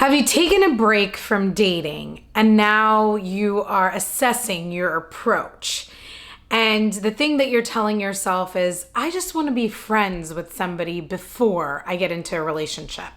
Have you taken a break from dating and now you are assessing your approach? And the thing that you're telling yourself is, I just want to be friends with somebody before I get into a relationship.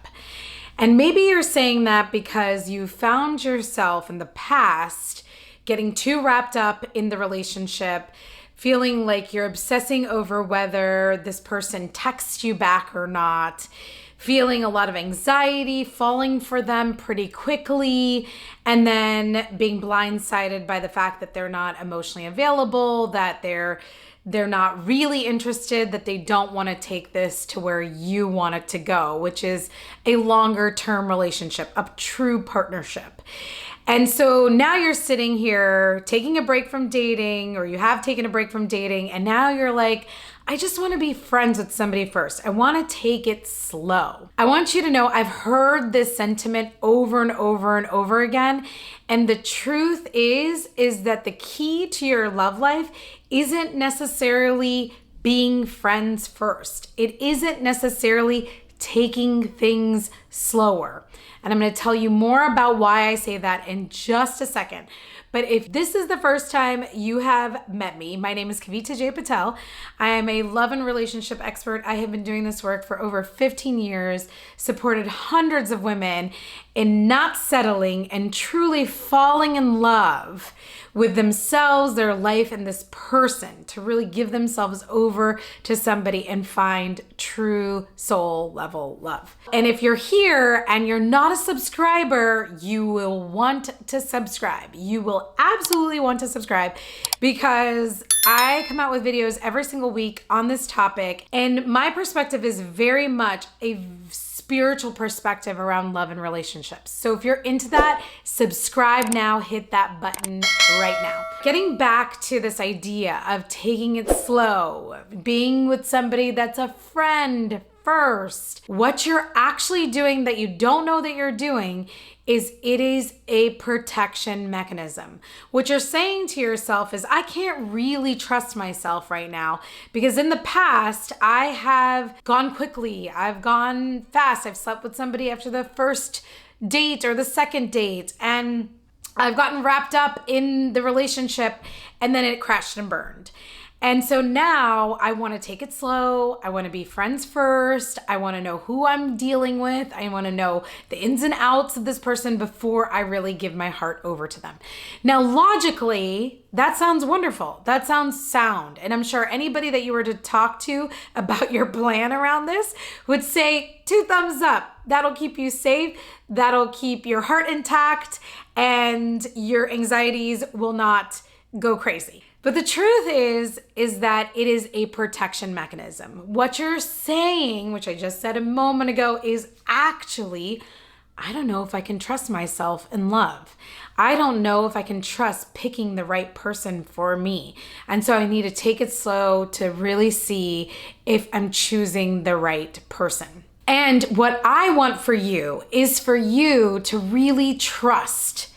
And maybe you're saying that because you found yourself in the past getting too wrapped up in the relationship, feeling like you're obsessing over whether this person texts you back or not, feeling a lot of anxiety, falling for them pretty quickly, and then being blindsided by the fact that they're not emotionally available, that they're not really interested, that they don't want to take this to where you want it to go, which is a longer term relationship, a true partnership. And so now you're sitting here taking a break from dating, or you have taken a break from dating, and now you're like, I just want to be friends with somebody first. I want to take it slow. I want you to know I've heard this sentiment over and over and over again. And the truth is that the key to your love life isn't necessarily being friends first. It isn't necessarily taking things slower. And I'm going to tell you more about why I say that in just a second. But if this is the first time you have met me, my name is Kavita J. Patel. I am a love and relationship expert. I have been doing this work for over 15 years, supported hundreds of women in not settling and truly falling in love with themselves, their life, and this person, to really give themselves over to somebody and find true soul level love. And if you're here and you're not a subscriber, you will want to subscribe. You will absolutely want to subscribe, because I come out with videos every single week on this topic, and my perspective is very much a spiritual perspective around love and relationships. So if you're into that, subscribe now, hit that button right now. Getting back to this idea of taking it slow, being with somebody that's a friend first, what you're actually doing that you don't know that you're doing is it is a protection mechanism. What you're saying to yourself is, I can't really trust myself right now because in the past, I have gone quickly, I've gone fast, I've slept with somebody after the first date or the second date, and I've gotten wrapped up in the relationship and then it crashed and burned. And so now I want to take it slow. I want to be friends first. I want to know who I'm dealing with. I want to know the ins and outs of this person before I really give my heart over to them. Now, logically, that sounds wonderful. That sounds sound. And I'm sure anybody that you were to talk to about your plan around this would say 2 thumbs up. That'll keep you safe. That'll keep your heart intact, and your anxieties will not go crazy. But the truth is that it is a protection mechanism. What you're saying, which I just said a moment ago, is actually, I don't know if I can trust myself in love. I don't know if I can trust picking the right person for me. And so I need to take it slow to really see if I'm choosing the right person. And what I want for you is for you to really trust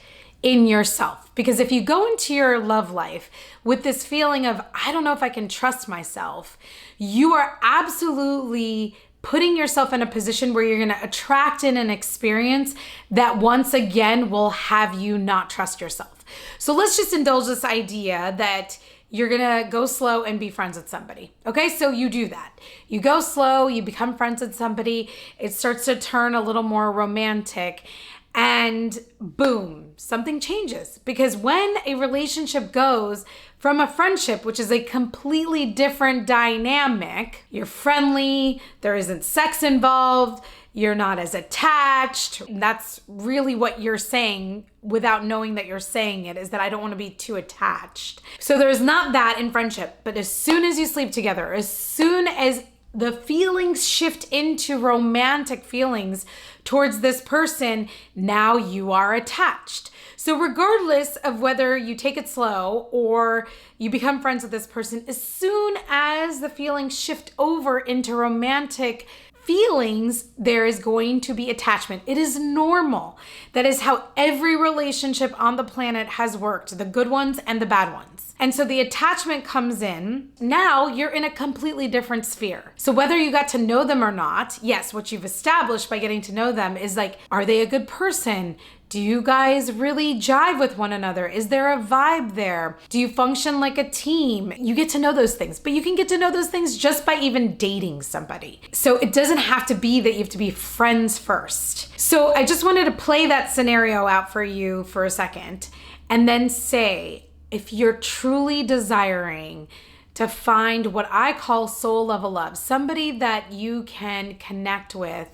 in yourself. Because if you go into your love life with this feeling of, I don't know if I can trust myself, you are absolutely putting yourself in a position where you're going to attract in an experience that once again will have you not trust yourself. So let's just indulge this idea that you're going to go slow and be friends with somebody. Okay, so you do that. You go slow, you become friends with somebody, it starts to turn a little more romantic, and boom, something changes. Because when a relationship goes from a friendship, which is a completely different dynamic, you're friendly, there isn't sex involved, you're not as attached. That's really what you're saying without knowing that you're saying it, is that I don't want to be too attached. So there's not that in friendship. But as soon as you sleep together, as soon as the feelings shift into romantic feelings towards this person, now you are attached. So regardless of whether you take it slow or you become friends with this person, as soon as the feelings shift over into romantic feelings, there is going to be attachment. It is normal. That is how every relationship on the planet has worked, the good ones and the bad ones. And so the attachment comes in. Now you're in a completely different sphere. So whether you got to know them or not, yes, what you've established by getting to know them is like, are they a good person? Do you guys really jive with one another? Is there a vibe there? Do you function like a team? You get to know those things, but you can get to know those things just by even dating somebody. So it doesn't have to be that you have to be friends first. So I just wanted to play that scenario out for you for a second and then say, if you're truly desiring to find what I call soul level love, somebody that you can connect with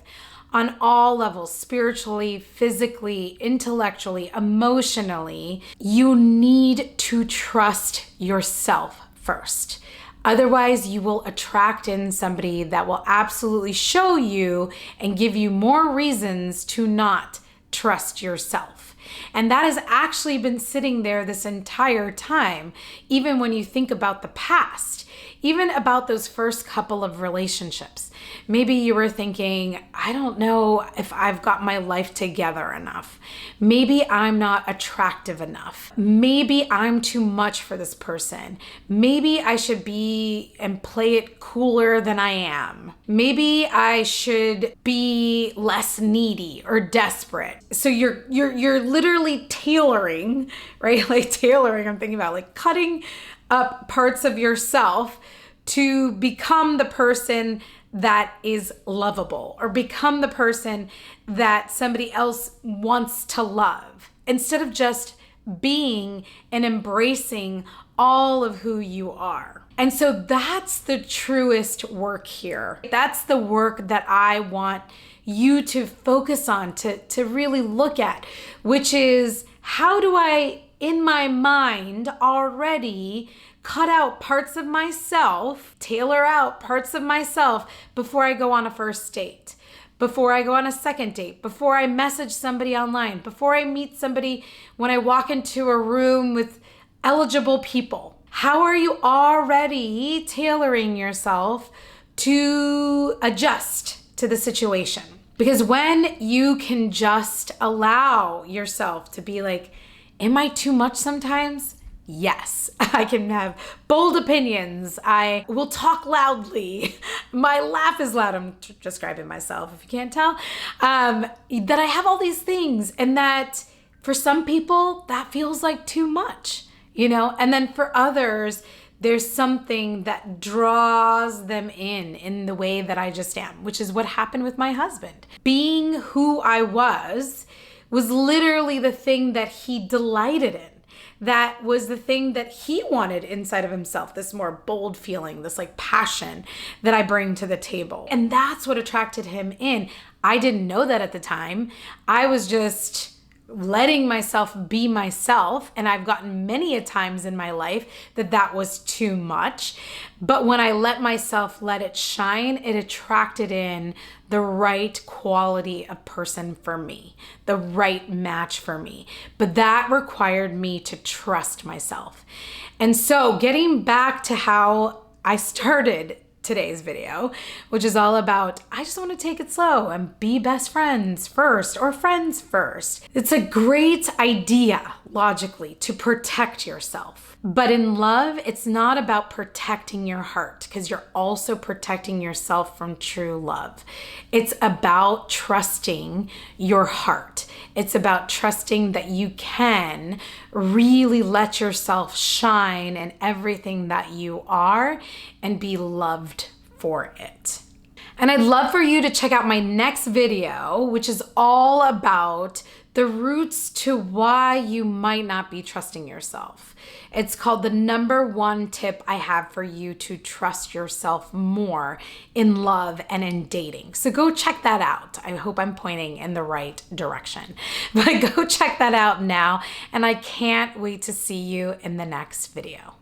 on all levels, spiritually, physically, intellectually, emotionally, you need to trust yourself first. Otherwise, you will attract in somebody that will absolutely show you and give you more reasons to not trust yourself. And that has actually been sitting there this entire time, even when you think about the past, even about those first couple of relationships. Maybe you were thinking, I don't know if I've got my life together enough. Maybe I'm not attractive enough. Maybe I'm too much for this person. Maybe I should be and play it cooler than I am. Maybe I should be less needy or desperate. So you're literally tailoring, right? Like tailoring, I'm thinking about like cutting up parts of yourself to become the person that is lovable or become the person that somebody else wants to love instead of just being and embracing all of who you are. And so that's the truest work here. That's the work that I want you to focus on, to really look at, which is how do I, in my mind already, cut out parts of myself, tailor out parts of myself before I go on a first date, before I go on a second date, before I message somebody online, before I meet somebody when I walk into a room with eligible people. How are you already tailoring yourself to adjust to the situation? Because when you can just allow yourself to be like, am I too much sometimes? Yes, I can have bold opinions. I will talk loudly. My laugh is loud. I'm describing myself if you can't tell. That I have all these things and that for some people that feels like too much, you know? And then for others, there's something that draws them in the way that I just am, which is what happened with my husband. Being who I was literally the thing that he delighted in. That was the thing that he wanted inside of himself, this more bold feeling, this like passion that I bring to the table. And that's what attracted him in. I didn't know that at the time. I was just letting myself be myself. And I've gotten many a times in my life that was too much. But when I let myself let it shine, it attracted in the right quality of person for me, the right match for me. But that required me to trust myself. And so getting back to how I started today's video, which is all about, I just want to take it slow and be best friends first or friends first. It's a great idea, logically, to protect yourself. But in love, it's not about protecting your heart because you're also protecting yourself from true love. It's about trusting your heart. It's about trusting that you can really let yourself shine in everything that you are and be loved for it. And I'd love for you to check out my next video, which is all about the roots to why you might not be trusting yourself. It's called the #1 tip I have for you to trust yourself more in love and in dating. So go check that out. I hope I'm pointing in the right direction. But go check that out now, and I can't wait to see you in the next video.